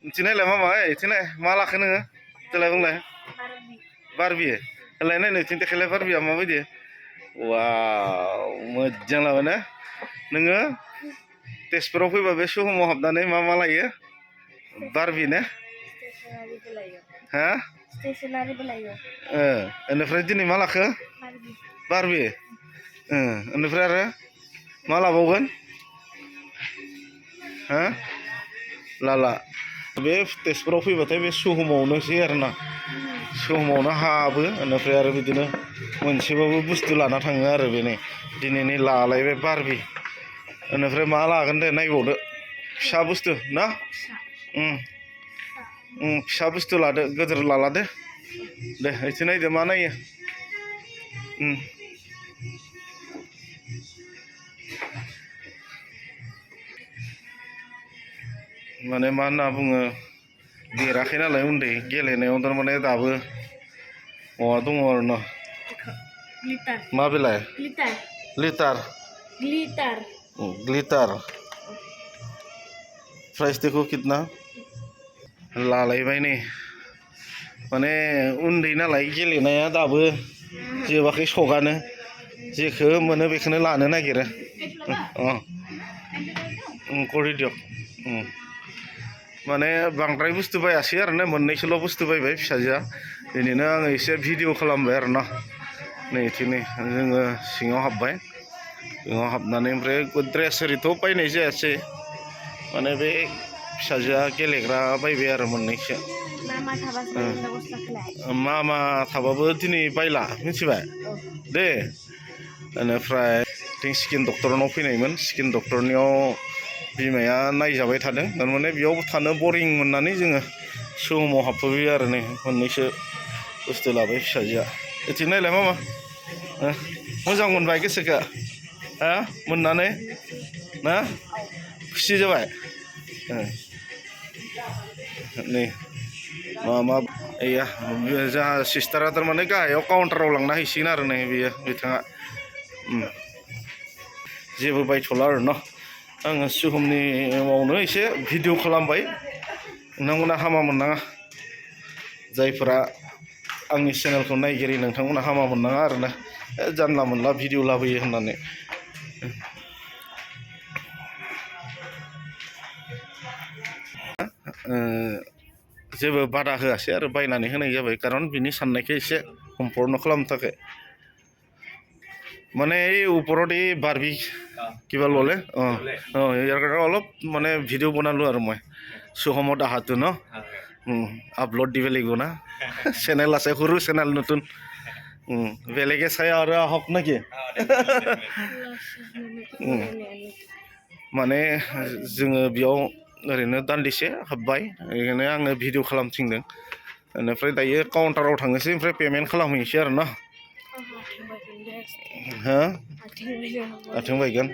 मिथिनायलाय मा मिथिनाय मा लाखो नोङो देलाय बुंलाय बारबि होलाय नायनो थिं देखायलाय बारबिया माबायदि वाव मोजां लाबाय ना नोङो तेजपुराव फैबा बे सोहुमाव हाबनानै मा लायो बारबि ने हा बेनिफ्राय दिनै मा लाखो बारबि बेनिफ्राय आरो मा लाबावगोन हा लाला बे तेजपुराव फैबाथाय बे सोहुमावनोसै आरोना सोहुमावनो हाबो बेनिफ्राय आरो बिदिनो मोनसेबाबो बुस्थु लाना थाङो आरो बेनो दिनैनि लालायबाय बारबि बेनिफ्राय मा लागोन दे नायबावदो फिसा बुस्थु ना फिसा बुस्थु लादो गिदिर लाला दे एसे नायदो मा नायो माने मा होनना बुङो देराखै नालाय उन्दै गेलेनायाव थारमाने दाबो माबा दङ आरो न मा बेलाय लिटार ग्लिटार प्राइस देखो कितना लालायबाय नै माने उन्दै नालाय गेलेनाया दाबो जोबाखै सगानो जेखौ मोनो बेखौनो लानो नागिरो करि दियक माने बांद्राय बुस्थु बायासै आरो ना मोननैसोल' बुस्थु बायबाय फिसाजोआ दिनैनो आङो एसे भिडिअ खालामबाय आरो ना नैथिनि जोङो सिङाव हाबबाय सिङाव हाबनानै ओमफ्राय ड्रेस ओरैथ' बायनाय जायासै माने बे फिसाजोआ गेलेग्रा बायबाय आरो मोननैसो मा थाबाबो दिनै बायला मिथिबाय दे बेनिफ्राय जों स्किन डक्टरनाव फैनायमोन स्किन डक्टरनियाव बिमाया नायजाबाय थादों थारमाने बेयाव थानो बरिं मोननानै जोङो सोहुमाव हाबफैबाय आरो नै मोननैसो बुस्थु लाबाय फिसाजोआ एथिं नायलाय मामा मोजां मोनबाय गोसोखौ हा मोननानै ना खुसि जाबाय नै मा एया जोंहा सिस्टारा थारमाने गाहायाव काउन्टाराव लांना हैसिगोन आरो नै बेयो बिथाङा जेबो बायथ'ला आरो न आङो सोहुमनि मावनो एसे भिडिअ खालामबाय नोंथांमोना हामा मोननाङा जायफोरा आंनि चेनेलखौ नायगिरि नोंथांमोना हामा मोननाङा आरोना जानला मोनला भिडिअ लाबोयो होननानै जेबो बादा होआसै आरो बायनानै होनाय जाबाय खारन बिनि साननायखौ एसे सम्पुर्ण खालामनो थाखाय মানে এই ওপৰত এই বাৰ্বি কিবা ল'লে ইয়াৰ কাৰণে অলপ মানে ভিডিঅ' বনালোঁ আৰু মই সোহমত আহাটো ন আপলোড দিব লাগিব না চেনেল আছে সৰু চেনেল নতুন বেলেগে চাই আৰু আহক নেকি মানে जोङो बेयाव ओरैनो दान्दिसे हाब्बाय ओरैनो आङो भिडिअ खालामथिंदों बेनिफ्राय दायो काउन्टाराव थांनोसै ओमफ्राय पेमेन्ट खालामहैनोसै आरो ना हा आथिं बायगोन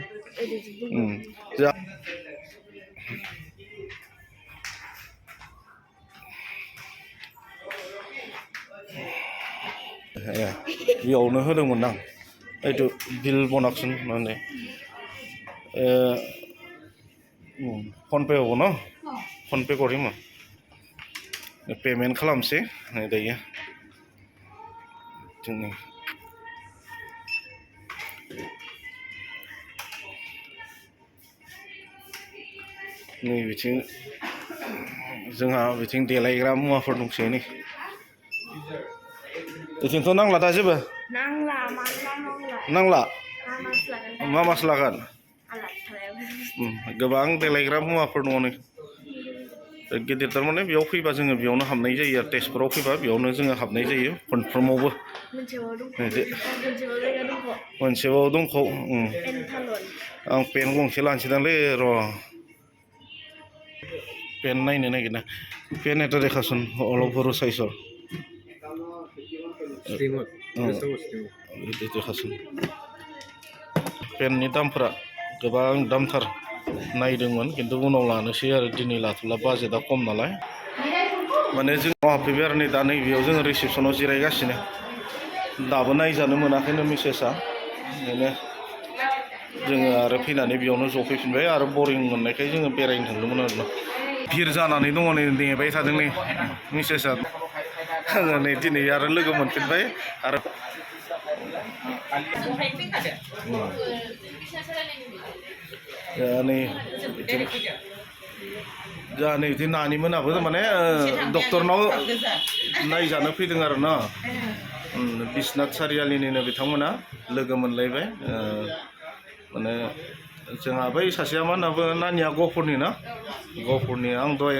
बेयावनो होदोंमोन आं এইটো বিল বনাকচোন মানে ফোনপে হ'ব ন ফোনপে কৰিম पेमेन्ट खालामसै दायो जोंनि नै बिथिं जोंहा बिथिं देलायग्रा मुवाफोर दंसै नै बिथिंथ' नांला दा जेबो नांला मा मास लागोन गोबां देलायग्रा मुवाफोर दङ नै गिदिर थारमाने बेयाव फैबा जोङो बेयावनो हाबनाय जायो आरो तेजपुराव फैबा बेयावनो जोङो हाबनाय जायो खनफ्रोमावबो मोनसेबाव दंख' आं पेन गंसे लानोसैदांलै र' पेन नायनो नागिरना पेन এটা দেখাচোন অলপ সৰু সাইজৰ দেখাচোন पेननि दामफोरा गोबां दामथार नायदोंमोन खिन्थु उनाव लानोसै आरो दिनै लाथ'ला बाजेटआ खम नालाय माने जोंनाव हाबफैबाय आरो नै दा नैबेयाव जोङो रिसेपसनाव जिरायगासिनो दाबो नायजानो मोनाखैनो मेसेजआ बेनो जोङो आरो फैनानै बेयावनो जफैफिनबाय आरो बरिं मोननायखाय जोङो बेरायनो थांदोंमोन आरो ना भिर जानानै दङ नै नेबाय थादों नै मिसेसआ नै दिनै आरो लोगो मोनफिनबाय आरो नै जोंहा नै बिदि नानि मोनाबो माने डक्टरनाव नायजानो फैदों आरो ना बिसनाथ सारियालिनिनो बिथांमोना लोगो मोनलायबाय माने जोंहा बै सासेया मा होनना बुङो नानिया गहपुरनि ना गहपुरनि आं दहाय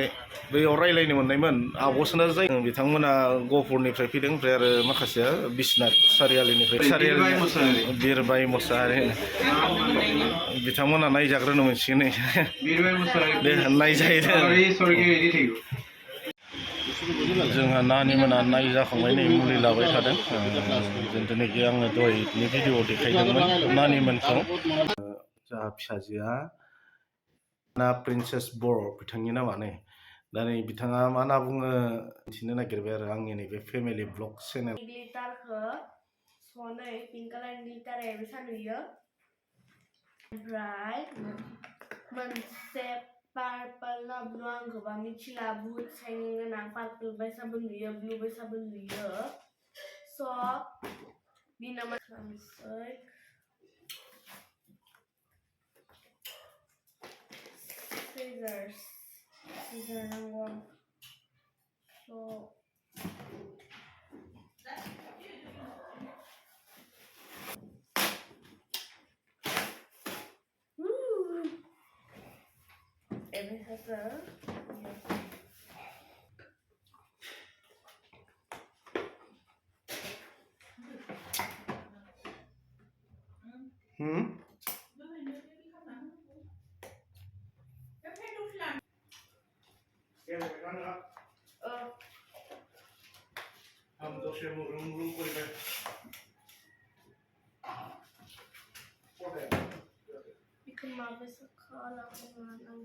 बैयाव रायज्लायनो मोननायमोन आब'सोना जायो बिथांमोना गहपुरनिफ्राय फैदों ओमफ्राय आरो माखासेया बिसनाथ सारियालिनिफ्राय बिरबाय मोसाहारि बिथांमोना नायजाग्रोनो मोनसिगोन दे नायजायो जोंहा नानि मोना नायजाखांबाय नै मुलि लाबाय थादों जिथुनाखि आङो दहायनि भिडिअ देखायदोंमोन नानि मोनखौ जोंहा फिसाजोआ ना प्रिन्सेस बर' बिथांनि नामा नै दा नै बिथाङा मा होनना बुङो मिथिनो नागिरबाय आरो आंनि नैबे फेमिलि ब्लग चेनेल ग्लिटारखौ सनै पिंक कालारनि ग्लिटार एबेसा नुयो ओमफ्राय मोनसे पार्पल ना ब्लु आं गोबां मिथिला बुहुत साइनिं गोनां पार्पल बायसाबो नुयो ब्लु बायसाबो नुयो स' बिनो मोनसै scissors नांगौ हम दसे रूम करिबाय बिखौ माबेसे खालामनांगौ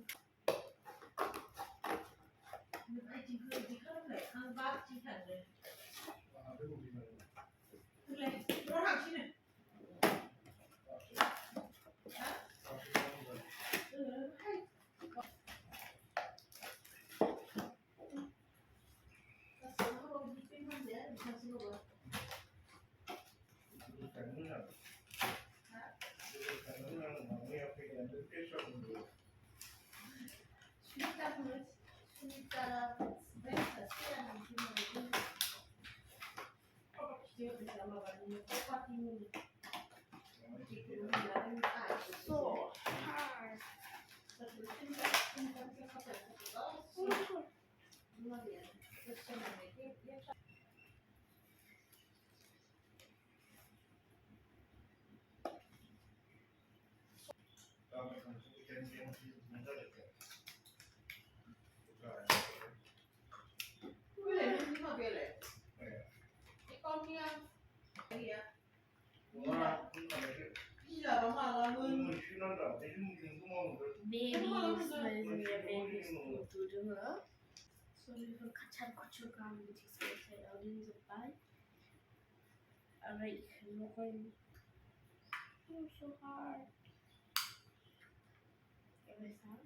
So hard. Babies tutuğunu sonra kaçar kaçır kalmış işte alayım zıplar arayı koyayım so hard evet sen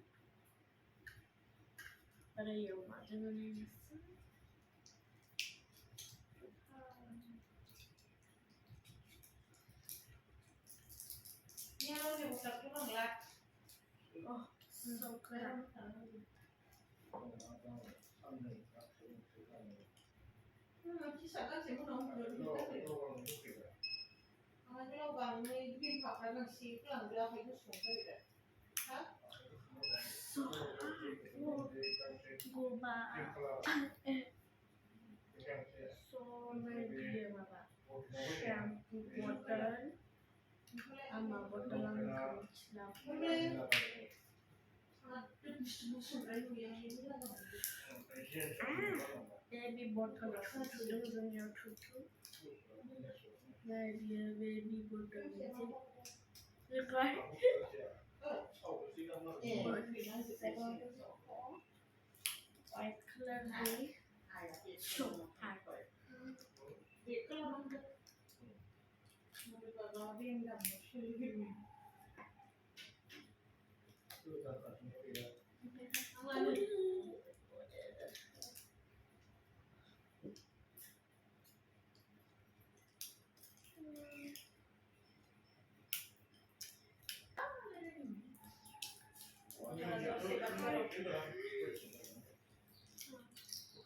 arayı olmadığını neymişsin oh so good go back so maybe shampoo bottle ama bottle ang baby bottle tutuğun your tutu baby bottle white color day so hard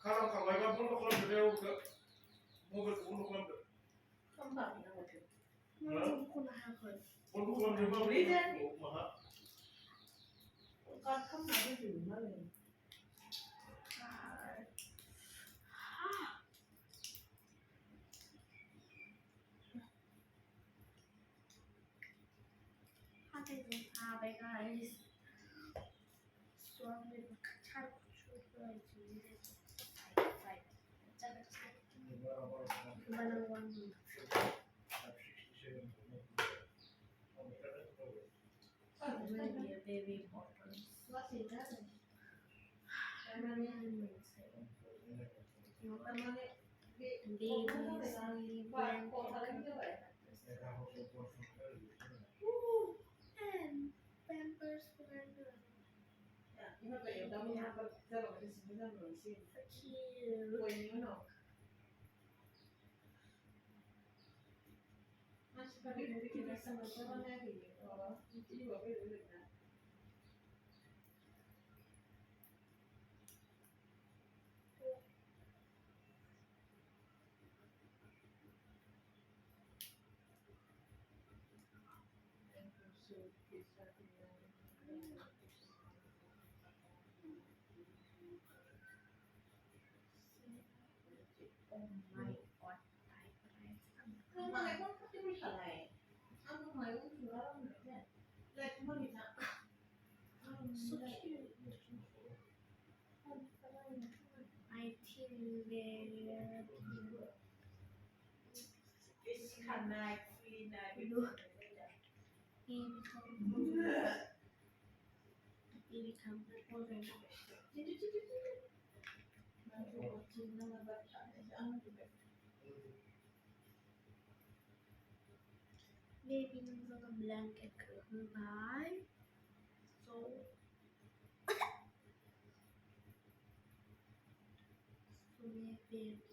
खालामखांबायबा बन्द' खालामदो दे मबाइलखौ बन्द' खालामदो खननो हायाखै बन्द' खालामदो माहा Habbai guys. So I'm going to cut baby bottles. What is that? And pampers blender. Oh my god, so cute. I think maybe a blanket Habbai. So maybe